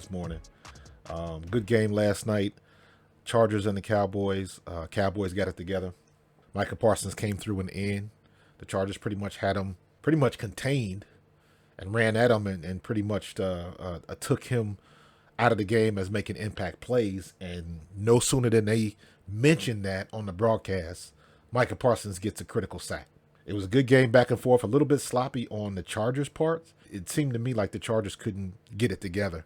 this morning. Good game last night. Chargers and the Cowboys. Cowboys got it together. Micah Parsons came through in the end. The Chargers pretty much had him pretty much contained and ran at him and pretty much took him out of the game as making impact plays. And no sooner than they mentioned that on the broadcast, Micah Parsons gets a critical sack. It was a good game back and forth, a little bit sloppy on the Chargers' part. It seemed to me like the Chargers couldn't get it together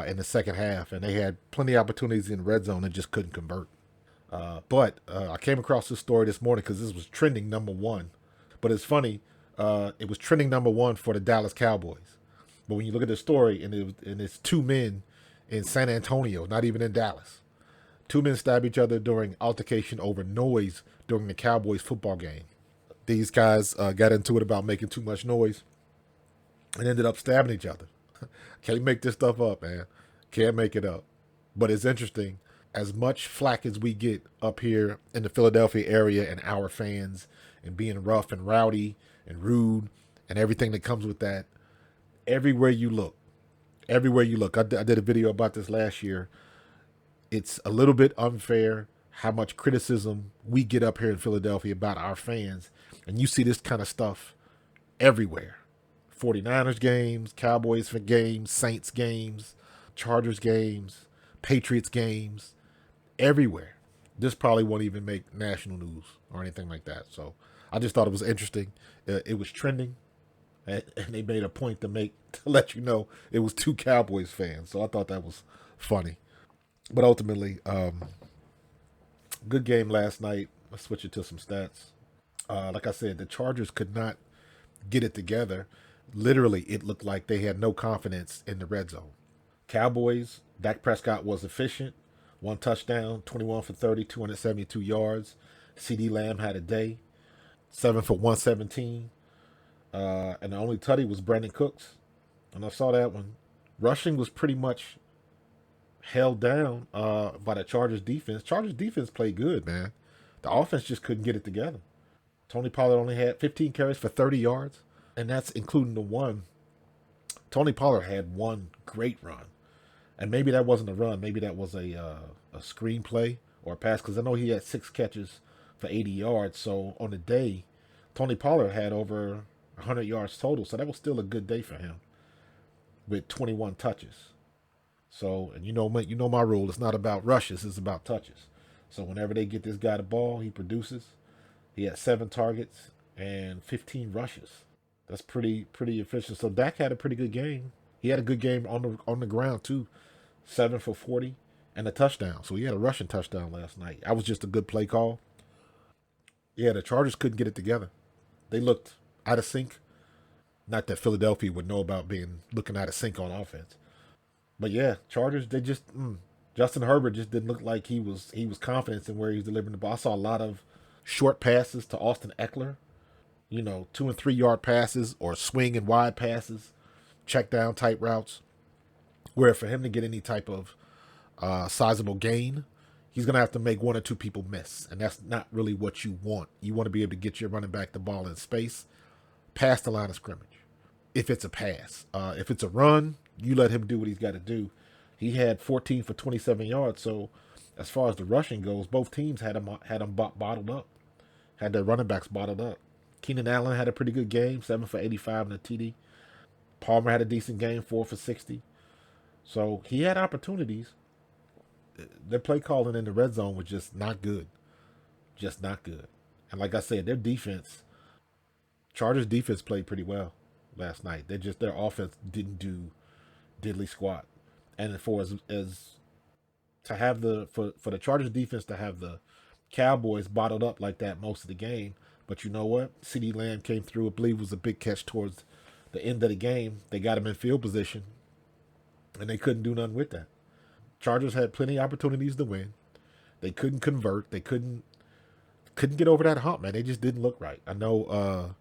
in the second half, and they had plenty of opportunities in the red zone and just couldn't convert. But I came across this story this morning because this was trending number one. But it's funny, it was trending number one for the Dallas Cowboys. But when you look at the story, and it's two men in San Antonio, not even in Dallas. Two men stabbed each other during altercation over noise during the Cowboys football game. These guys got into it about making too much noise and ended up stabbing each other. Can't make this stuff up, man. Can't make it up. But it's interesting. As much flack as we get up here in the Philadelphia area and our fans and being rough and rowdy and rude and everything that comes with that, everywhere you look, I did a video about this last year. It's a little bit unfair how much criticism we get up here in Philadelphia about our fans. And you see this kind of stuff everywhere. 49ers games, Cowboys games, Saints games, Chargers games, Patriots games, everywhere. This probably won't even make national news or anything like that. So I just thought it was interesting. It was trending, and they made a point to let you know it was two Cowboys fans. So I thought that was funny. But ultimately, good game last night. Let's switch it to some stats. Like I said, the Chargers could not get it together. Literally, it looked like they had no confidence in the red zone. Cowboys, Dak Prescott was efficient. 1 touchdown, 21 for 30, 272 yards. CD Lamb had a day. 7 for 117. And the only tutty was Brandon Cooks. And I saw that one. Rushing was pretty much held down by the Chargers defense. Chargers defense played good, man. The offense just couldn't get it together. Tony Pollard only had 15 carries for 30 yards, and that's including the one. Tony Pollard had one great run, and maybe that wasn't a run. Maybe that was a screenplay or a pass, because I know he had 6 catches for 80 yards. So on the day, Tony Pollard had over 100 yards total, so that was still a good day for him with 21 touches. So, and you know my rule. It's not about rushes. It's about touches. So whenever they get this guy the ball, he produces. He had 7 targets and 15 rushes. That's pretty efficient. So Dak had a pretty good game. He had a good game on the ground too. 7 for 40 and a touchdown. So he had a rushing touchdown last night. That was just a good play call. Yeah, the Chargers couldn't get it together. They looked out of sync. Not that Philadelphia would know about looking out of sync on offense. But yeah, Chargers, they just Justin Herbert just didn't look like he was confident in where he was delivering the ball. I saw a lot of short passes to Austin Eckler, 2 and 3 yard passes or swing and wide passes, check down type routes, where for him to get any type of sizable gain, he's going to have to make 1 or 2 people miss. And that's not really what you want. You want to be able to get your running back the ball in space, past the line of scrimmage. If it's a pass, if it's a run, you let him do what he's got to do. He had 14 for 27 yards. So as far as the rushing goes, both teams had him bottled up, had their running backs bottled up. Keenan Allen had a pretty good game, 7 for 85 and a TD. Palmer had a decent game, 4 for 60. So he had opportunities. Their play calling in the red zone was just not good. Just not good. And like I said, their defense, Chargers defense played pretty well last night. Their offense didn't do diddly squat. And for to have for the Chargers defense to have the Cowboys bottled up like that most of the game, but you know what? CD Lamb came through. I believe it was a big catch towards the end of the game. They got him in field position, and they couldn't do nothing with that. Chargers had plenty of opportunities to win. They couldn't convert. They couldn't get over that hump, man. They just didn't look right. I know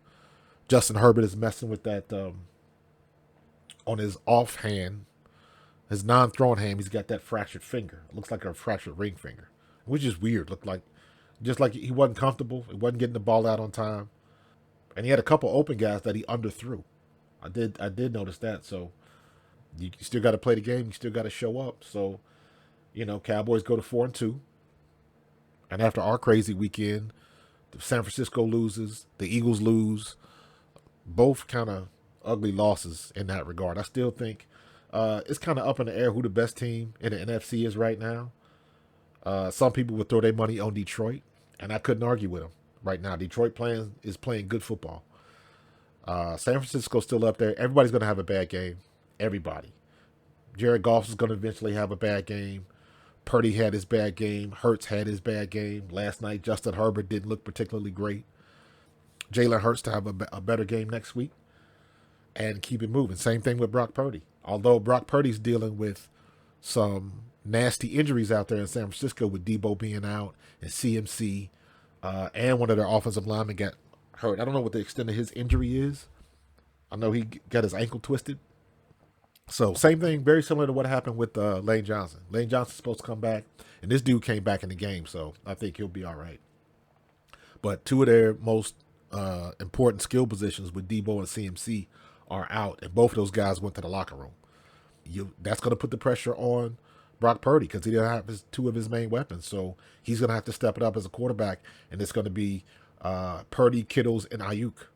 Justin Herbert is messing with that on his offhand. His non-throwing hand, he's got that fractured finger. It looks like a fractured ring finger, which is weird. Looked like just like he wasn't comfortable. He wasn't getting the ball out on time. And he had a couple open guys that he underthrew. I did notice that. So You still got to play the game. You still got to show up. So, Cowboys go to 4-2. And after our crazy weekend, San Francisco loses, the Eagles lose. Both kind of ugly losses in that regard. I still think it's kind of up in the air who the best team in the NFC is right now. Some people would throw their money on Detroit, and I couldn't argue with them right now. Detroit is playing good football. San Francisco's still up there. Everybody's going to have a bad game. Everybody. Jared Goff is going to eventually have a bad game. Purdy had his bad game. Hurts had his bad game. Last night, Justin Herbert didn't look particularly great. Jalen Hurts to have a better game next week and keep it moving. Same thing with Brock Purdy. Although Brock Purdy's dealing with some nasty injuries out there in San Francisco with Debo being out and CMC and one of their offensive linemen got hurt. I don't know what the extent of his injury is. I know he got his ankle twisted. So same thing, very similar to what happened with Lane Johnson. Lane Johnson's supposed to come back, and this dude came back in the game, so I think he'll be all right. But two of their most important skill positions with Debo and CMC are out, and both of those guys went to the locker room. That's going to put the pressure on Brock Purdy because he didn't have two of his main weapons, so he's going to have to step it up as a quarterback, and it's going to be Purdy, Kittles, and Ayuk.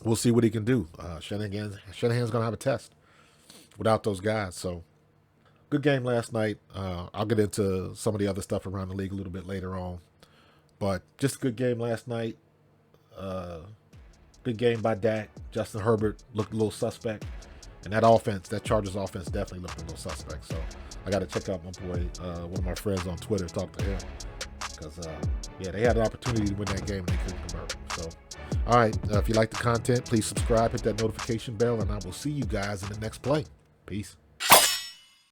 We'll see what he can do. Shanahan's going to have a test without those guys. So, good game last night. I'll get into some of the other stuff around the league a little bit later on. But just a good game last night. Good game by Dak. Justin Herbert looked a little suspect. And that Chargers offense definitely looked a little suspect. So, I got to check out my boy, one of my friends on Twitter, talk to him. Because, they had an opportunity to win that game and they couldn't convert. So, all right. If you like the content, please subscribe, hit that notification bell, and I will see you guys in the next play. Peace.